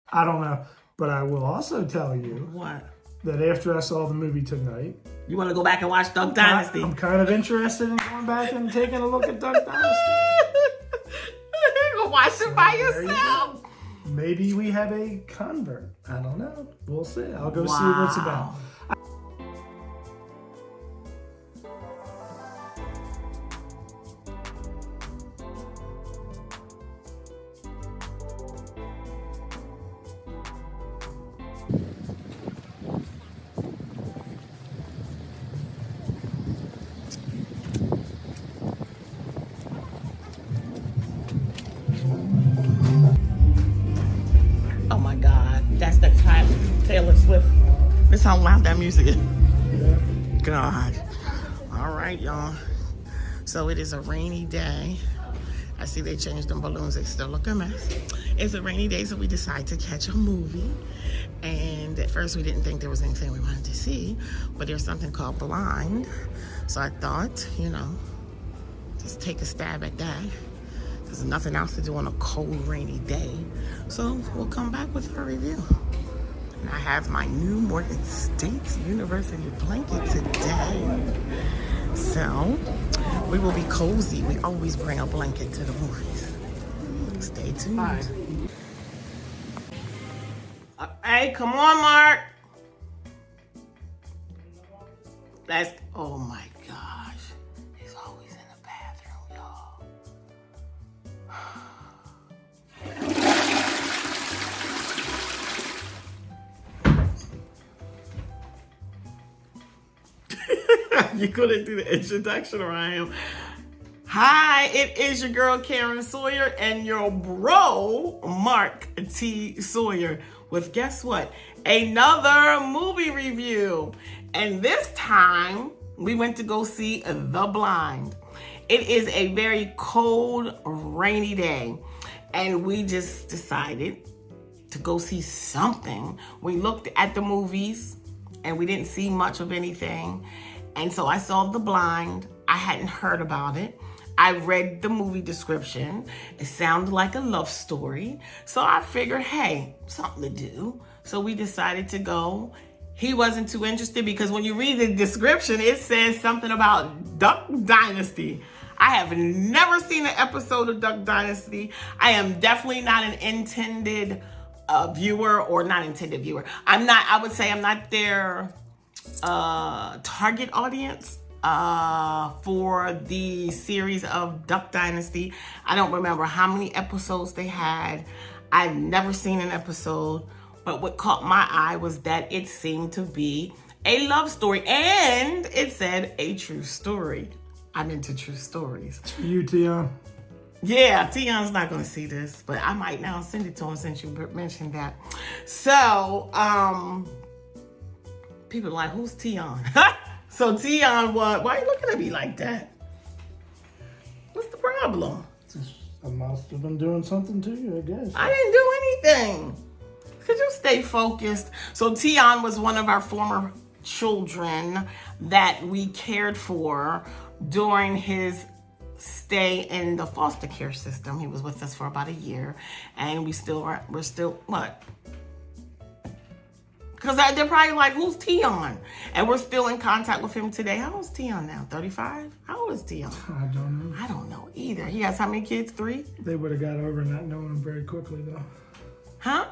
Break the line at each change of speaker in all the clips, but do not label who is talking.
I don't know. But I will also tell you
What?
that after I saw the movie tonight,
You want to go back and watch Duck Dynasty?
I'm kind of interested in going back and taking a look at Duck Dynasty.
Go watch it by yourself.
Maybe we have a convert. I don't know. We'll see. I'll go see what it's about.
Oh my God, that's the Taylor Swift. This how loud that music is.
Yeah.
God. All right, y'all. So it is a rainy day. I see they changed them balloons. They still look a mess. It's a rainy day, so we decided to catch a movie. And at first we didn't think there was anything we wanted to see, but there's something called Blind. So I thought, you know, just take a stab at that. There's nothing else to do on a cold, rainy day. So we'll come back with our review. And I have my new Morgan State University blanket today. So we will be cozy. We always bring a blanket to the movies. Stay tuned. Hi. Hey, come on, Mark. Oh my gosh. He's always in the bathroom, y'all. You couldn't do the introduction, or I am. Hi, it is your girl Karen Sawyer and your bro Mark T. Sawyer with, guess what? Another movie review. And this time we went to go see The Blind. It is a very cold, rainy day, and we just decided to go see something. We looked at the movies and we didn't see much of anything. And so I saw The Blind. I hadn't heard about it. I read the movie description. It sounded like a love story. So I figured, hey, something to do. So we decided to go. He wasn't too interested because when you read the description, it says something about Duck Dynasty. I have never seen an episode of Duck Dynasty. I am definitely not an intended viewer, or not intended viewer. I would say I'm not their target audience for the series of Duck Dynasty. I don't remember how many episodes they had. I've never seen an episode, but what caught my eye was that it seemed to be a love story, and it said a true story. I'm into true stories.
It's for you, Tion.
Yeah, Tion's not going to see this, but I might now send it to him since you mentioned that. So, people are like, who's Tion? So Tion, what? Why are you looking at me like that? What's the problem?
I must have been doing something to you, I guess.
I didn't do anything. Could you stay focused? So Tion was one of our former children that we cared for during his stay in the foster care system. He was with us for about a year, and we're still what? Because they're probably like, who's Tion? And we're still in contact with him today. How old is Tion now? 35? How old is Tion?
I don't know.
I don't know either. He has how many kids? 3?
They would have got over not knowing him very quickly, though.
Huh?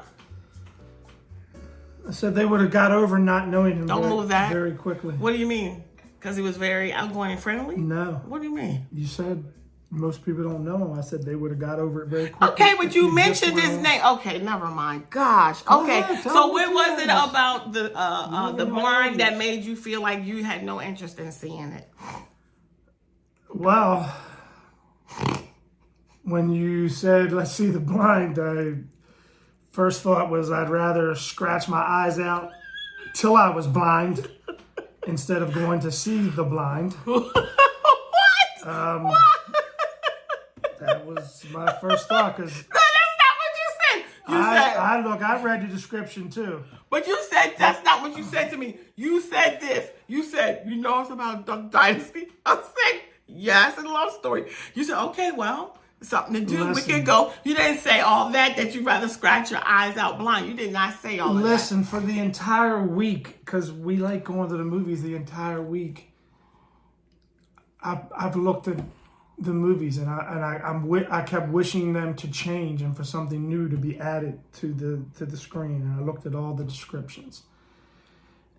I said they would have got over not knowing him very quickly.
What do you mean? Because he was very outgoing and friendly?
No.
What do you mean?
You said most people don't know him. I said they would have got over it very quickly.
Okay, but you mentioned his name. Okay, never mind. Gosh. Okay, so what was it about the Blind that made you feel like you had no interest in seeing it?
Well, when you said, let's see The Blind, I first thought was I'd rather scratch my eyes out till I was blind instead of going to see The Blind.
What?
That was my first thought, because
that's not what you said.
I read the description too.
But you said that's not what you said to me. You said this. You said, you know it's about Duck Dynasty. I said, yes, it's a love story. You said, okay, well, something to do.
Listen.
We could go. You didn't say all that you'd rather scratch your eyes out blind. You did not say all
Listen, for the entire week, because we like going to the movies the entire week, I've looked at the movies and I kept wishing them to change and for something new to be added to the screen. And I looked at all the descriptions.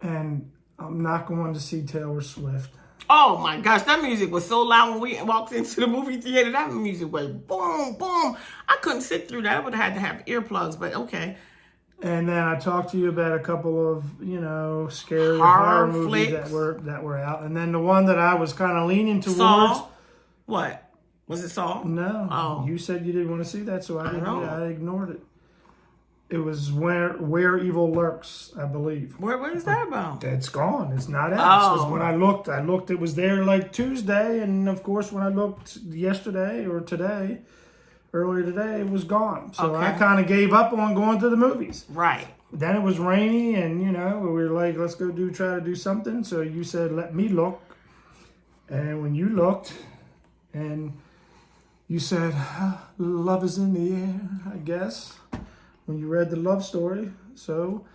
And I'm not going to see Taylor Swift.
Oh my gosh, that music was so loud when we walked into the movie theater. That music was boom, boom. I couldn't sit through that. I would have had to have earplugs, but okay.
And then I talked to you about a couple of, scary horror movies that were out. And then the one that I was kind of leaning towards.
Saw? What? Was it Saw?
No.
Oh.
You said you didn't want to see that, so I ignored it. It was Where Evil Lurks, I believe.
What is that about?
It's gone. It's not out. Because
Oh.
when I looked, it was there like Tuesday. And of course, when I looked yesterday or today, earlier today, it was gone. So
Okay.
I kind of gave up on going to the movies.
Right.
Then it was rainy and, we were like, let's go try to do something. So you said, let me look. And when you looked and you said, love is in the air, I guess, when you read the love story. So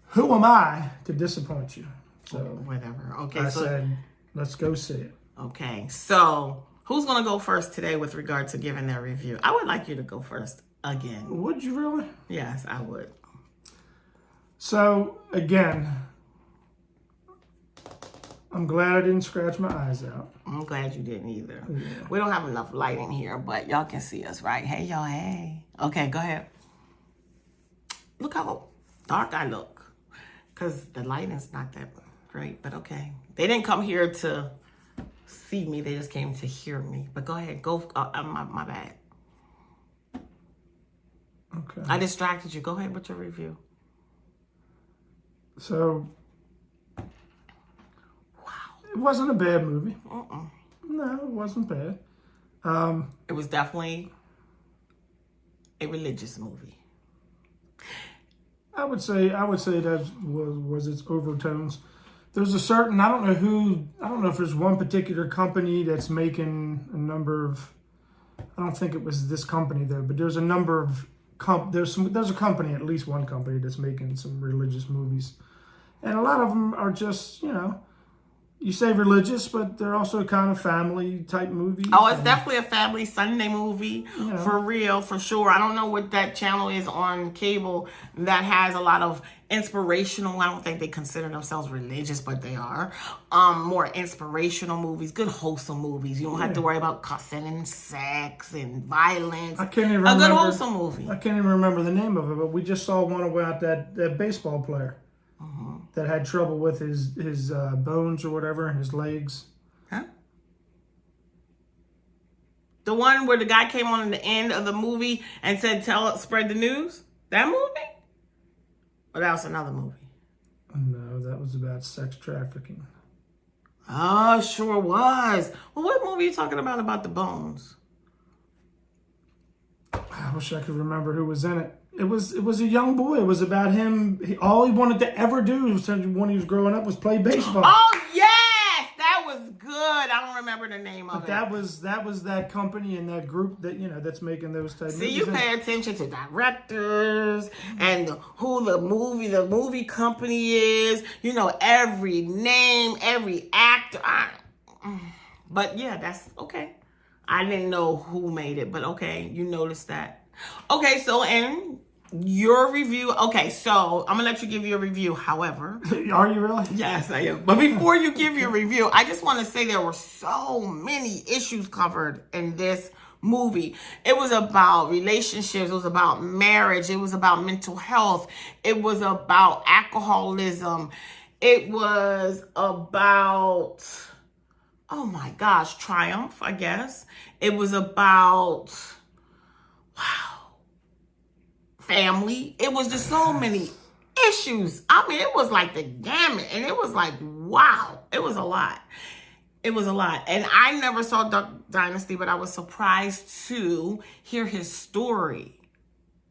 who am I to disappoint you? So
Whatever. Okay.
I said, let's go see it.
Okay. So who's going to go first today with regard to giving their review? I would like you to go first again.
Would you really?
Yes, I would.
So again, I'm glad I didn't scratch my eyes out.
I'm glad you didn't either.
Yeah.
We don't have enough light in here, but y'all can see us, right? Hey, y'all, hey. Okay, go ahead. Look how dark I look. Because the lighting's not that great, but okay. They didn't come here to see me. They just came to hear me. But go ahead. Go. My bad.
Okay.
I distracted you. Go ahead with your review.
So, it wasn't a bad movie. No, it wasn't bad.
It was definitely a religious movie.
I would say that was its overtones. There's a certain, I don't know if there's one particular company that's making a number of, I don't think it was this company though, but there's a number of, there's a company, at least one company that's making some religious movies. And a lot of them are just, you say religious, but they're also kind of family type movies.
Oh, it's definitely a family Sunday movie, for real, for sure. I don't know what that channel is on cable that has a lot of inspirational. I don't think they consider themselves religious, but they are. More inspirational movies, good wholesome movies. You don't have to worry about cussing and sex and violence.
I can't even remember.
A good wholesome movie.
I can't even remember the name of it, but we just saw one about that baseball player. That had trouble with his bones or whatever, and his legs.
Huh? The one where the guy came on at the end of the movie and said, spread the news? That movie? Or that was another movie?
No, that was about sex trafficking.
Oh, sure was. Well, what movie are you talking about the bones?
I wish I could remember who was in it. It was a young boy. It was about him. All he wanted to ever do when he was growing up was play baseball.
Oh yes, that was good. I don't remember the name of it.
That was that company and that group that that's making those type.
See, you pay attention to directors and who the movie company is. You know every name, every actor. But yeah, that's okay. I didn't know who made it, but okay, you noticed that. Okay, so and your review. Okay, so I'm gonna let you give your review. However,
are you really?
Yes, I am. But before you give your review, I just want to say there were so many issues covered in this movie. It was about relationships. It was about marriage. It was about mental health. It was about alcoholism. It was about, oh my gosh, triumph, I guess. It was about, wow, family. It was just so many issues. I mean, it was like the gamut, and it was like, wow, it was a lot. It was a lot. And I never saw Dynasty, but I was surprised to hear his story.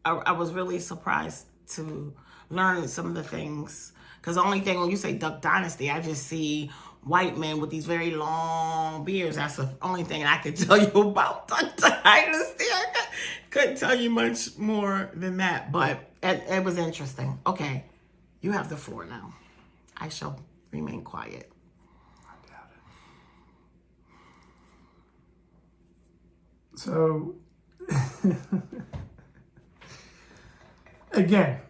I was really surprised to learn some of the things. Because the only thing when you say Duck Dynasty, I just see white men with these very long beards. That's the only thing I could tell you about Dynasty. I couldn't tell you much more than that, but it was interesting. Okay, you have the floor now. I shall remain quiet.
I doubt it. So, again,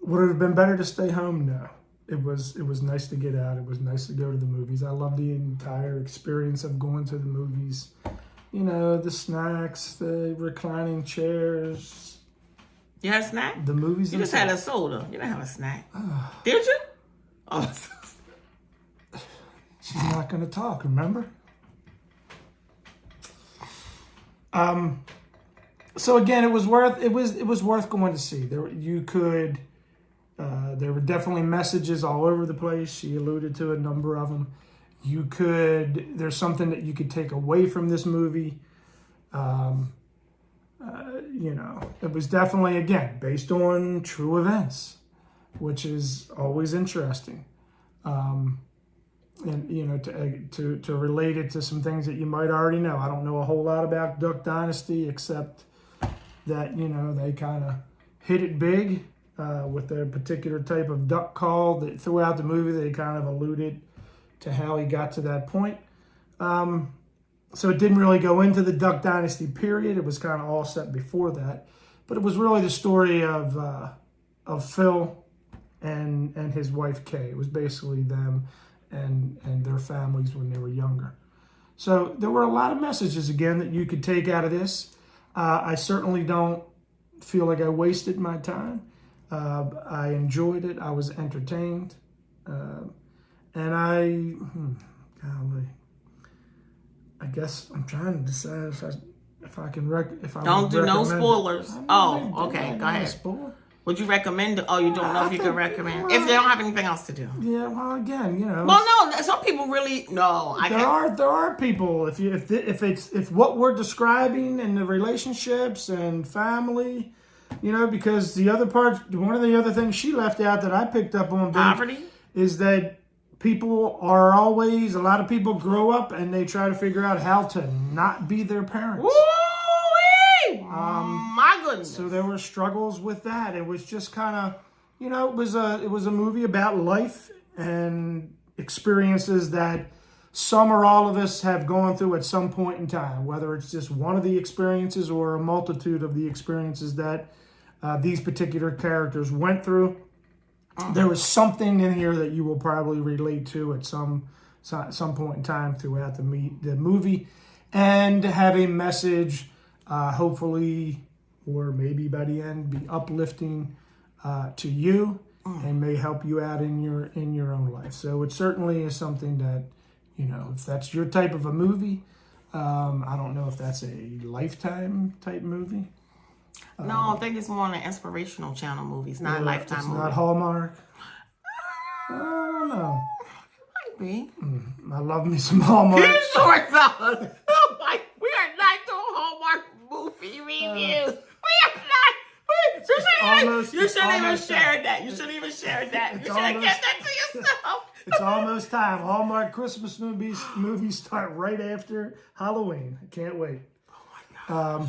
would it have been better to stay home? No. It was nice to get out. It was nice to go to the movies. I love the entire experience of going to the movies. You know, the snacks, the reclining chairs.
You had a snack?
The movies.
You just had a soda. You didn't have a snack. Did you? Oh.
She's not going to talk, remember? So again, it was worth going to see. There were definitely messages all over the place. She alluded to a number of them. There's something that you could take away from this movie. You know, it was definitely, again, based on true events, which is always interesting. And, you know, to relate it to some things that you might already know. I don't know a whole lot about Duck Dynasty, except that, you know, they kind of hit it big with their particular type of duck call. That throughout the movie, they kind of alluded to how he got to that point. So it didn't really go into the Duck Dynasty period. It was kind of all set before that. But it was really the story of Phil and his wife Kay. It was basically them and their families when they were younger. So there were a lot of messages, again, that you could take out of this. I certainly don't feel like I wasted my time. I enjoyed it. I was entertained. And golly, I guess I'm trying to decide if I can
don't do no spoilers. Oh,
really
okay, go ahead.
Spoiler.
Would you recommend it? Oh, you don't know if you can recommend if they don't have anything else to do.
Yeah, well, again, you know.
Well, no, some people really no.
There are people if what we're describing and the relationships and family, you know, because the other part, one of the other things she left out that I picked up on
poverty
is that a lot of people grow up and they try to figure out how to not be their parents.
Woo-wee! My goodness.
So there were struggles with that. It was just kind of, you know, it was a movie about life and experiences that some or all of us have gone through at some point in time, whether it's just one of the experiences or a multitude of the experiences that these particular characters went through. There was something in here that you will probably relate to at some point in time throughout the movie, and have a message, hopefully, or maybe by the end, be uplifting to you and may help you out in your own life. So it certainly is something that, you know, if that's your type of a movie, I don't know if that's a Lifetime type movie.
No, I think it's more on the inspirational channel movies, not Lifetime
it's
movies.
Not Hallmark. I don't know.
Might be.
I love me some Hallmark.
You short fellas. Oh my, we are not doing Hallmark movie reviews. We are not. You shouldn't even share that. You shouldn't even share that. You should have kept that to yourself.
It's almost time. Hallmark Christmas movies start right after Halloween. I can't wait.
Oh my God.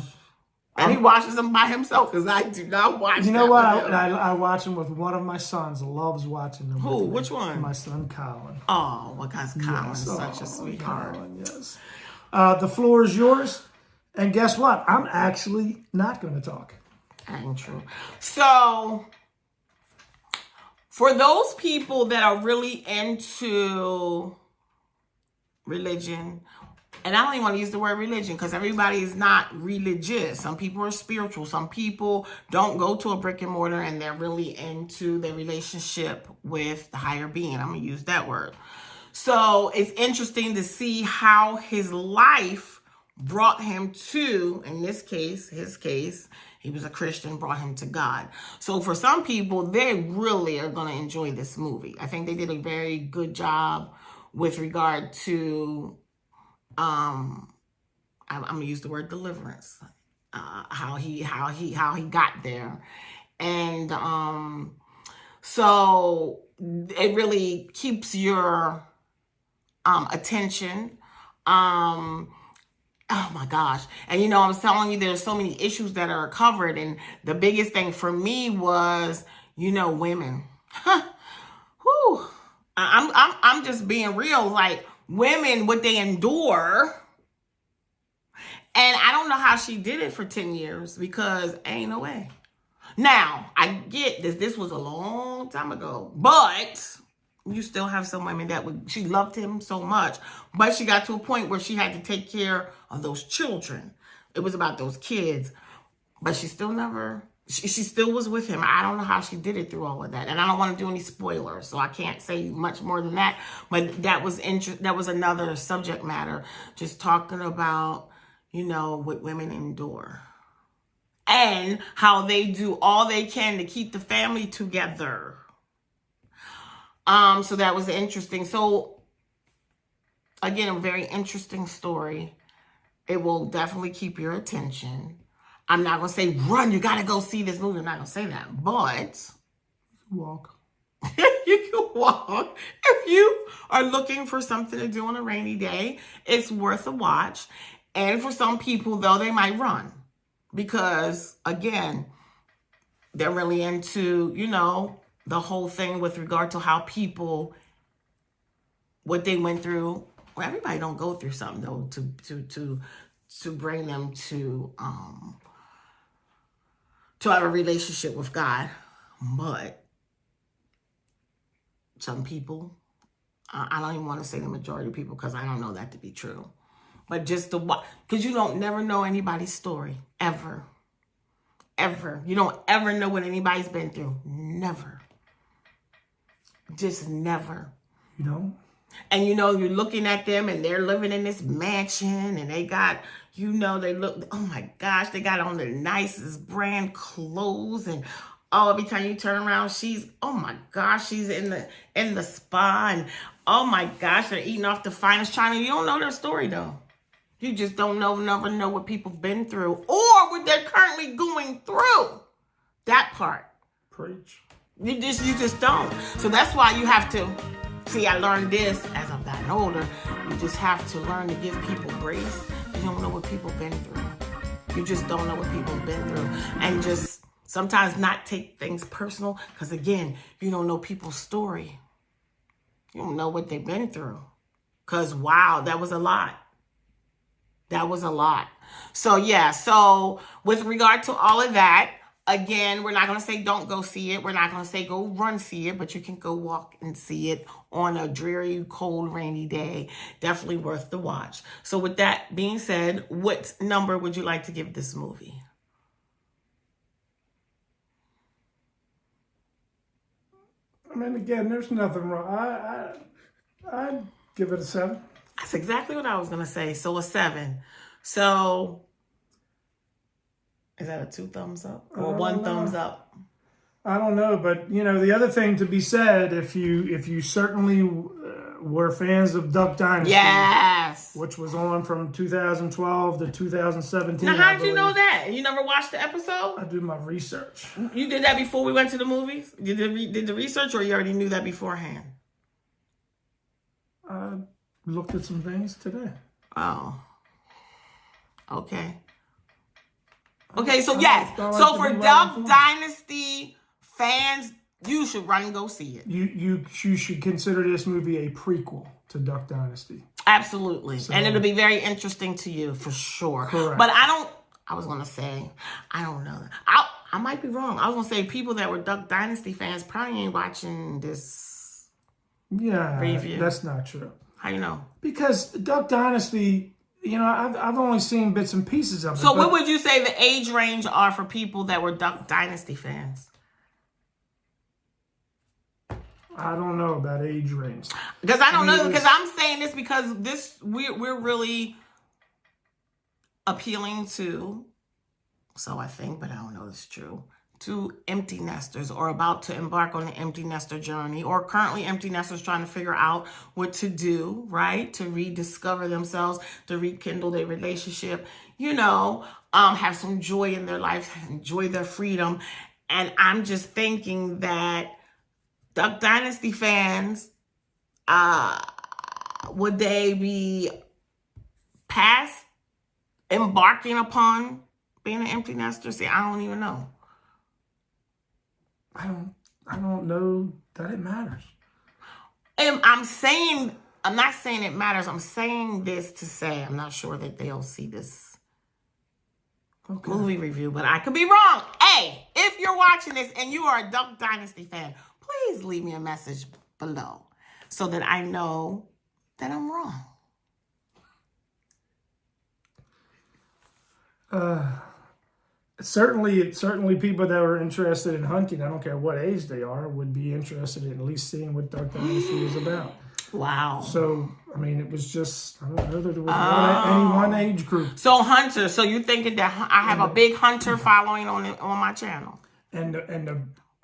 And he watches them by himself because I do not watch them.
You know what? I watch them with one of my sons. Loves watching them.
Who? Which one?
My son, Colin.
Oh, because Colin's such a sweetheart.
Colin, yes. The floor is yours. And guess what? I'm actually not going to talk.
Ain't true. So, for those people that are really into religion, and I don't even want to use the word religion because everybody is not religious. Some people are spiritual. Some people don't go to a brick and mortar and they're really into their relationship with the higher being. I'm going to use that word. So it's interesting to see how his life brought him to, in this case, his case, he was a Christian, brought him to God. So for some people, they really are going to enjoy this movie. I think they did a very good job with regard to I'm gonna use the word deliverance, how he got there, and So it really keeps your attention. Oh my gosh. And I was telling you, there's so many issues that are covered. And the biggest thing for me was, women. Whew. I'm just being real. Like, women, what they endure. And I don't know how she did it for 10 years because ain't no way. Now, I get this. This was a long time ago. But you still have some women she loved him so much, but she got to a point where she had to take care of those children. It was about those kids, but she still she still was with him. I don't know how she did it through all of that. And I don't want to do any spoilers, so I can't say much more than that. But that was another subject matter, just talking about, what women endure and how they do all they can to keep the family together. So that was interesting. So again, a very interesting story. It will definitely keep your attention. I'm not going to say, run, you got to go see this movie. I'm not going to say that, but
walk.
You can walk. If you are looking for something to do on a rainy day, it's worth a watch. And for some people, though, they might run because, again, they're really into, the whole thing with regard to how people, what they went through. Well, everybody don't go through something though to bring them to have a relationship with God. But some people, I don't even want to say the majority of people because I don't know that to be true. But just because you don't never know anybody's story ever. You don't ever know what anybody's been through. Never. Just never. And you're looking at them and they're living in this mansion and they got, they look, oh my gosh, they got on the nicest brand clothes and every time you turn around, she's in the spa and oh my gosh, they're eating off the finest china. You don't know their story though. You just don't never know what people have been through or what they're currently going through. That part.
Preach.
You just don't. So that's why you have to, see, I learned this as I've gotten older. You just have to learn to give people grace. You don't know what people have been through. You just don't know what people have been through. And just sometimes not take things personal. Because again, you don't know people's story. You don't know what they've been through. Because wow, that was a lot. That was a lot. So yeah, so with regard to all of that, again, we're not going to say don't go see it. We're not going to say go run see it, but you can go walk and see it on a dreary, cold, rainy day. Definitely worth the watch. So with that being said, what number would you like to give this movie?
I mean, again, there's nothing wrong. I'd give it a 7.
That's exactly what I was going to say. So a 7. So is that a 2 thumbs up or 1 thumbs up?
I don't know, but the other thing to be said, if you certainly were fans of Duck Dynasty,
yes,
which was on from 2012 to 2017.
Now, how did you know that? You never watched the episode?
I do my research.
You did that before we went to the movies? You did the research, or you already knew that beforehand?
I looked at some things today.
Oh, okay. Okay, so yes. So for Duck Dynasty fans, you should run and go see it.
You should consider this movie a prequel to Duck Dynasty.
Absolutely. So, and it'll be very interesting to you for sure.
Correct.
But I was going to say, I don't know. I might be wrong. I was going to say people that were Duck Dynasty fans probably ain't watching this review.
That's not true.
How you know?
Because Duck Dynasty, I've only seen bits and pieces of it.
So what would you say the age range are for people that were Duck Dynasty fans?
I don't know about age range.
Because I don't know, because I'm saying this because we're really appealing to, so I think, but I don't know if it's true, to empty nesters or about to embark on an empty nester journey or currently empty nesters trying to figure out what to do, right? To rediscover themselves, to rekindle their relationship, have some joy in their life, enjoy their freedom. And I'm just thinking that Duck Dynasty fans, would they be past embarking upon being an empty nester? See, I don't even know.
I don't know that it matters.
And I'm not saying it matters. I'm saying this to say I'm not sure that they'll see this movie review, but I could be wrong. Hey, if you're watching this and you are a Duck Dynasty fan, please leave me a message below so that I know that I'm wrong.
Certainly people that are interested in hunting, I don't care what age they are, would be interested in at least seeing what Duck Dynasty is about.
Wow.
So, I mean, it was just, I don't know that there was any one age group.
So hunter, so you thinking that I have a big hunter following on my channel?
And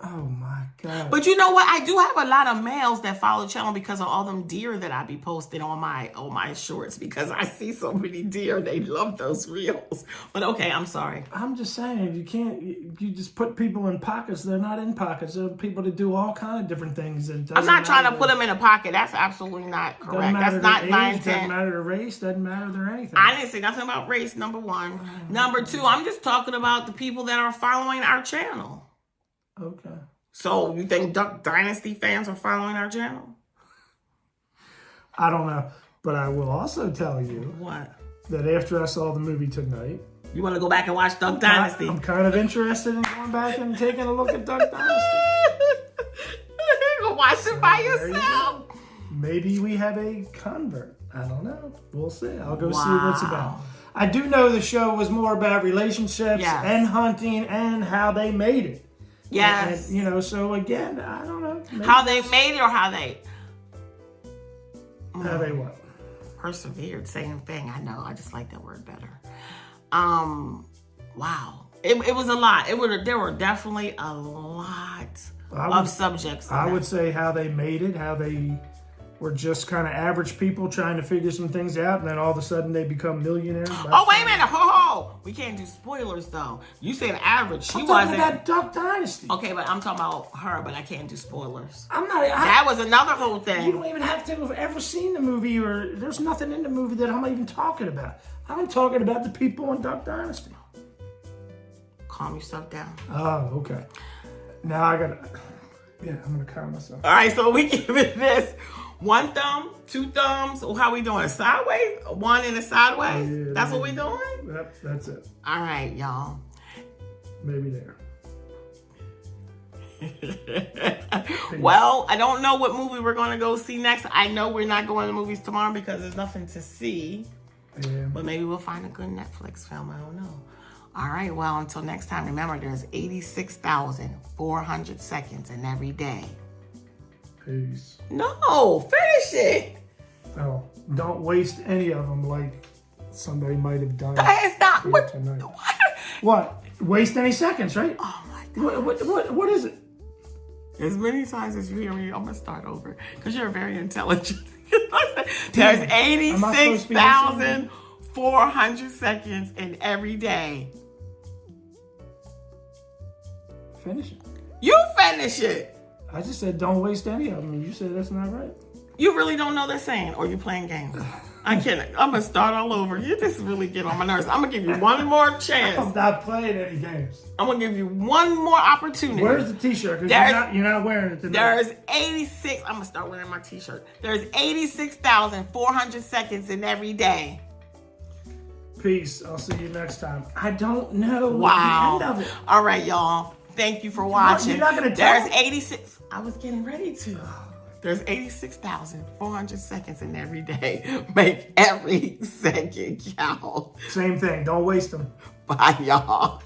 oh my God.
But you know what? I do have a lot of males that follow the channel because of all them deer that I be posting on my shorts, because I see so many deer. They love those reels. But okay, I'm sorry.
I'm just saying, you just put people in pockets. They're not in pockets. There are people that do all kind of different things.
I'm not trying to put them in a pocket. That's absolutely not correct. That's not my intent.
Doesn't matter their race. Doesn't matter their anything.
I didn't say nothing about race, number one. Number two, I'm just talking about the people that are following our channel.
Okay.
So you think Duck Dynasty fans are following our channel?
I don't know. But I will also tell you that after I saw the movie tonight,
you want to go back and watch Duck Dynasty?
I'm kind of interested in going back and taking a look at Duck Dynasty.
Go watch it by yourself.
Maybe we have a convert. I don't know. We'll see. I'll go see what it's about. I do know the show was more about relationships and hunting and how they made it.
Yes.
And, so again, I don't know.
How they made it or how they...
How they what?
Persevered, same thing. I know. I just like that word better. Wow. It was a lot. There were definitely a lot of subjects.
I would say how they made it, how they were just kind of average people trying to figure some things out, and then all of a sudden they become millionaires.
Oh, wait a minute. Ho! We can't do spoilers, though. You said average. She wasn't.
I'm talking about Duck Dynasty.
Okay, but I'm talking about her, but I can't do spoilers.
I'm not.
That was another whole thing.
You don't even have to have ever seen the movie, or there's nothing in the movie that I'm even talking about. I'm talking about the people in Duck Dynasty.
Calm yourself down.
Oh, okay. Now I gotta... Yeah, I'm gonna calm myself.
All right, so we give it this. 1 thumb, 2 thumbs. How we doing? Sideways? 1 in a sideways?
Yeah,
that's what we doing?
Yep, that's it.
All right, y'all.
Maybe there.
Well, I don't know what movie we're going to go see next. I know we're not going to the movies tomorrow because there's nothing to see.
Yeah.
But maybe we'll find a good Netflix film. I don't know. All right, well, until next time, remember, there's 86,400 seconds in every day.
Peace.
No, finish it.
Oh, don't waste any of them like somebody might have done.
It's not. What?
Tonight. What? Waste any seconds, right?
Oh, my God.
What is it?
As many times as you hear me, I'm going to start over because you're very intelligent. There's 86,400 seconds in every day.
Finish it.
You finish it.
I just said don't waste any of them, and you said that's not right.
You really don't know they're saying, or you playing games. I can't. I'm going to start all over. You just really get on my nerves. I'm going to give you one more chance.
I'm not playing any games.
I'm going to give you one more opportunity.
Where's the t-shirt? Because you're not wearing it tonight.
There's 86. I'm going to start wearing my t-shirt. There's 86,400 seconds in every day.
Peace. I'll see you next time. I don't know
the end
of it.
All right, y'all. Thank you for watching.
You're not going to tell me?
There's 86. I was getting ready to. There's 86,400 seconds in every day. Make every second count.
Same thing. Don't waste them.
Bye, y'all.